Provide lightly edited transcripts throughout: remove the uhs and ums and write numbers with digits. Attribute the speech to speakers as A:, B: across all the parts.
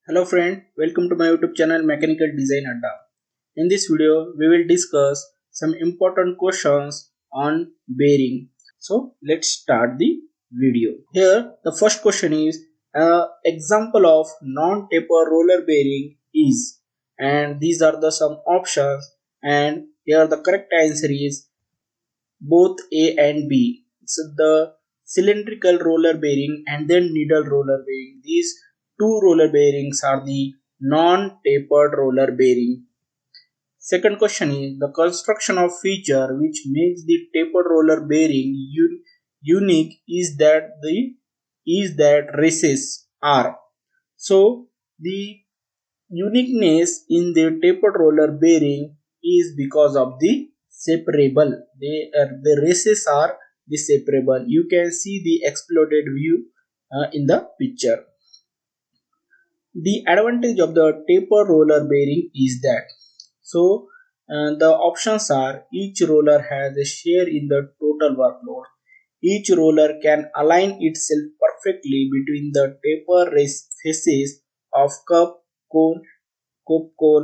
A: Hello friend, welcome to my YouTube channel Mechanical Design Adda. In this video, we will discuss some important questions on bearing. So let's start the video. Here, the first question is, example of non-taper roller bearing is, and these are the some options, and here the correct answer is both A and B. So the cylindrical roller bearing and then needle roller bearing. These two roller bearings are the non-tapered roller bearing. Second question is the construction of feature which makes the tapered roller bearing unique is that races are. So the uniqueness in the tapered roller bearing is because of the separable. The races are the separable. You can see the exploded view in the picture. The advantage of the tapered roller bearing is that the options are each roller has a share in the total workload. Each roller can align itself perfectly between the taper faces of cone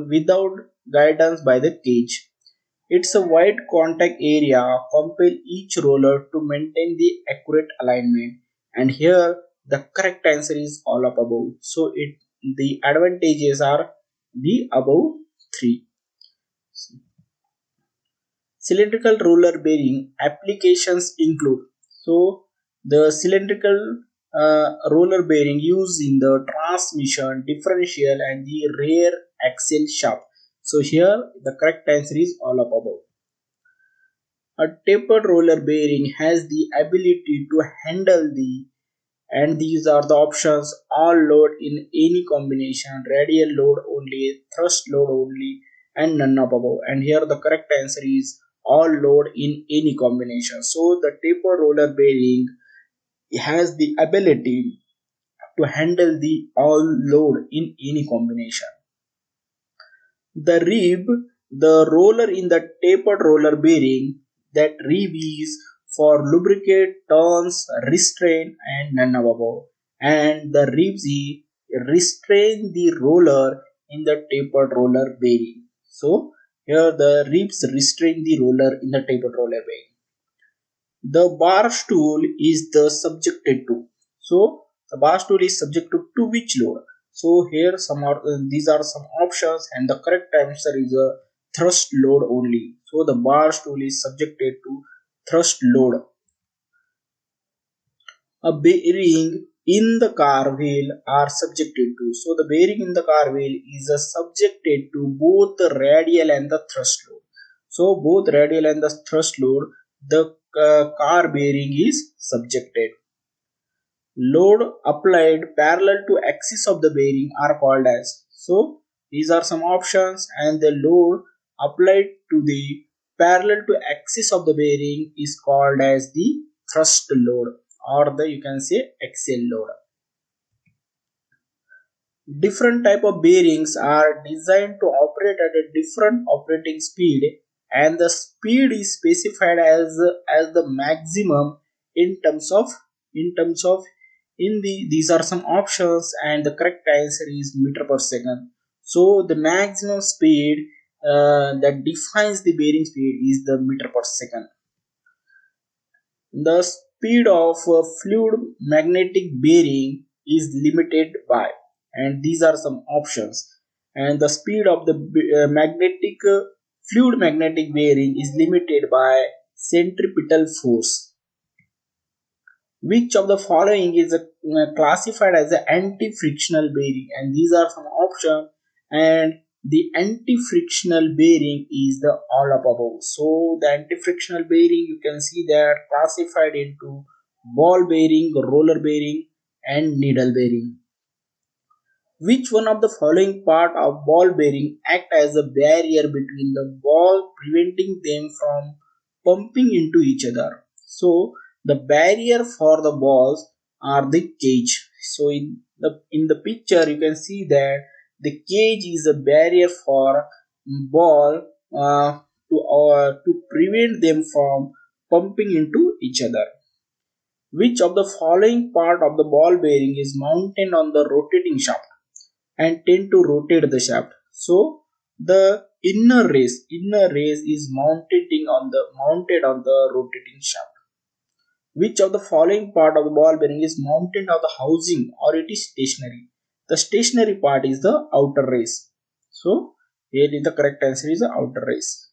A: without guidance by the cage. It's a wide contact area compel each roller to maintain the accurate alignment. And here the correct answer is all up above. So the advantages are the above three. Cylindrical roller bearing applications include the cylindrical roller bearing used in the transmission, differential, and the rear axle shaft. So here the correct answer is all up above. A tapered roller bearing has the ability to handle and these are the options: all load in any combination, radial load only, thrust load only, and none of above. And here the correct answer is all load in any combination. So the tapered roller bearing has the ability to handle the all load in any combination. The rib, the roller in the tapered roller bearing, that rib is for lubricate, turns, restrain, and none above. And the ribs restrain the roller in the tapered roller bearing. So here the ribs restrain the roller in the tapered roller bearing. The bar stool is the subjected to. So the bar stool is subjected to which load? So here these are some options, and the correct answer is a thrust load only. So the bar stool is subjected to thrust load. A bearing in the car wheel are subjected to. So the bearing in the car wheel is subjected to both the radial and the thrust load. So both radial and the thrust load, the car bearing is subjected. Load applied parallel to axis of the bearing are called as. So these are some options, and the load applied to the parallel to axis of the bearing is called as the thrust load, or the you can say axial load. Different type of bearings are designed to operate at a different operating speed, and the speed is specified as the maximum in terms of these are some options, and the correct answer is meter per second. So the maximum speed that defines the bearing speed is the meter per second. The speed of a fluid magnetic bearing is limited by, and these are some options, and the speed of the fluid magnetic bearing is limited by centripetal force. Which of the following is classified as an anti-frictional bearing? And these are some options, and the anti-frictional bearing is the all up above. So the anti-frictional bearing, you can see that classified into ball bearing, roller bearing, and needle bearing. Which one of the following part of ball bearing act as a barrier between the ball, preventing them from pumping into each other? So the barrier for the balls are the cage. So in the picture you can see that the cage is a barrier for ball to prevent them from pumping into each other. Which of the following part of the ball bearing is mounted on the rotating shaft? and tend to rotate the shaft. So the inner race is mounted on the rotating shaft. Which of the following part of the ball bearing is mounted on the housing or it is stationary? The stationary part is the outer race. So here is the correct answer is the outer race.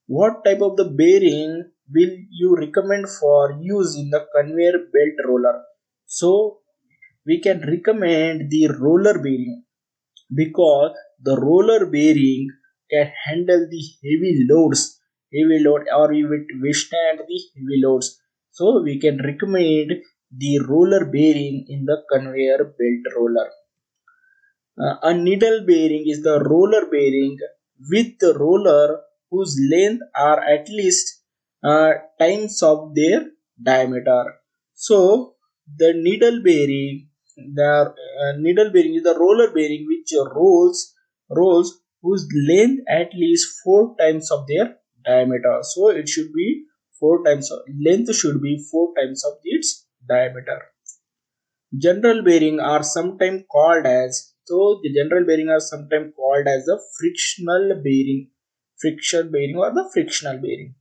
A: What type of the bearing will you recommend for use in the conveyor belt roller? So we can recommend the roller bearing because the roller bearing can handle the heavy load or it will withstand the heavy loads. So we can recommend the roller bearing in the conveyor belt roller. A needle bearing is the roller bearing with the roller whose length are at least times of their diameter. So the needle bearing is the roller bearing which rolls whose length at least four times of their diameter. So it should be four times of length should be four times of its diameter. General bearing are sometimes called as the general bearing are sometimes called as the friction bearing or the frictional bearing.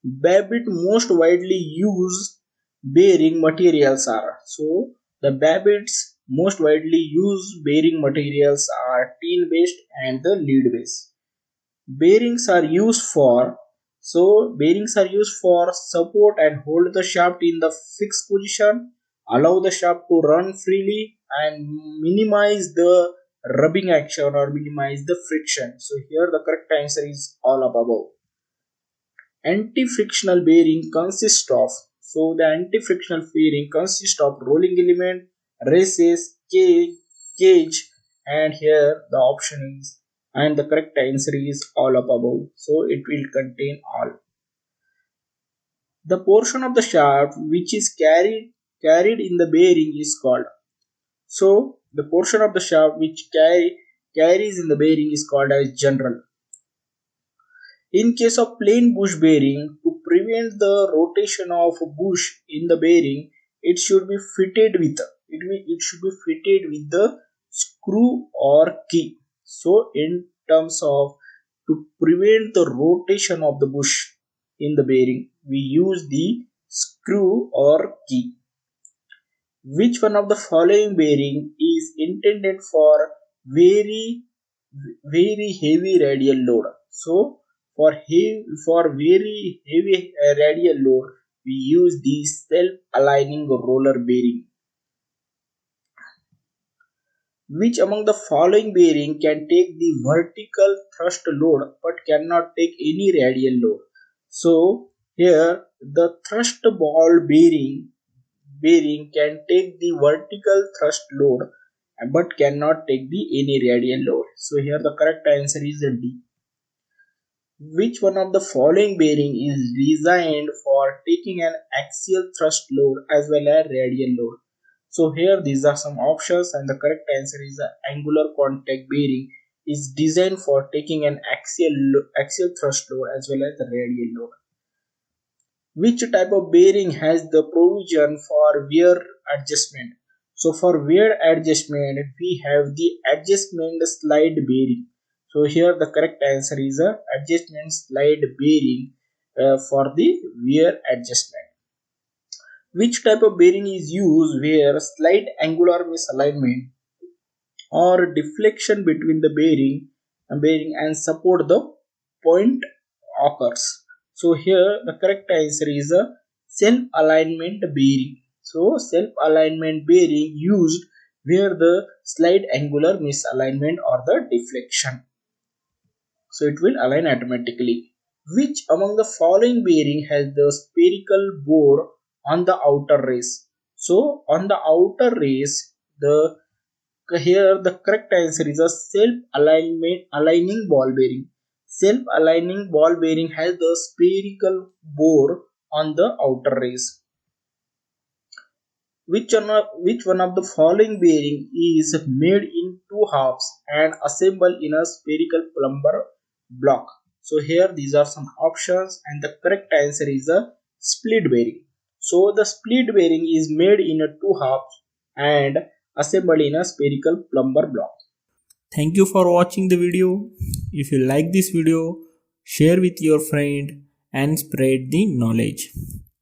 A: Babbitt most widely used bearing materials are the Babbitt's most widely used bearing materials are tin based and the lead based. Bearings are used for bearings are used for support and hold the shaft in the fixed position, allow the shaft to run freely and minimize the rubbing action or minimize the friction. So here the correct answer is all of above. Anti-frictional bearing consists of the anti-frictional bearing consists of rolling element, races, cage, and here the option is and the correct answer is all up above. So it will contain all. The portion of the shaft which is carried in the bearing is called. So the portion of the shaft which carries in the bearing is called as general. In case of plain bush bearing, to prevent the rotation of bush in the bearing, it should be fitted with the screw or key. So in terms of to prevent the rotation of the bush in the bearing, we use the screw or key. Which one of the following bearing is intended for very very heavy radial load? So for very heavy radial load, we use the self-aligning roller bearing. Which among the following bearing can take the vertical thrust load but cannot take any radial load? So here the thrust ball bearing can take the vertical thrust load but cannot take the any radial load. So here the correct answer is D. Which one of the following bearing is designed for taking an axial thrust load as well as radial load? So here these are some options and the correct answer is the angular contact bearing is designed for taking an axial thrust load as well as the radial load. Which type of bearing has the provision for wear adjustment? So for wear adjustment we have the adjustment slide bearing. So here the correct answer is a adjustment slide bearing for the wear adjustment. Which type of bearing is used where slight angular misalignment or deflection between the bearing and support the point occurs? So here the correct answer is a self-alignment bearing. So self-alignment bearing used where the slight angular misalignment or the deflection. So it will align automatically. Which among the following bearing has the spherical bore on the outer race? So on the outer race, here the correct answer is a self-aligning ball bearing. Self-aligning ball bearing has the spherical bore on the outer race. Which one of the following bearing is made in two halves and assembled in a spherical plumber block? So here these are some options and the correct answer is a split bearing. So the split bearing is made in a two halves and assembled in a spherical plumber block.
B: Thank you for watching the video. If you like this video, share with your friend and spread the knowledge.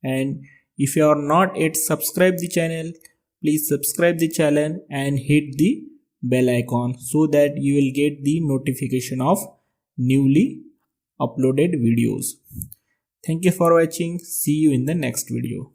B: And if you are not yet subscribe the channel, please subscribe the channel and hit the bell icon so that you will get the notification of newly uploaded videos. Thank you for watching. See you in the next video.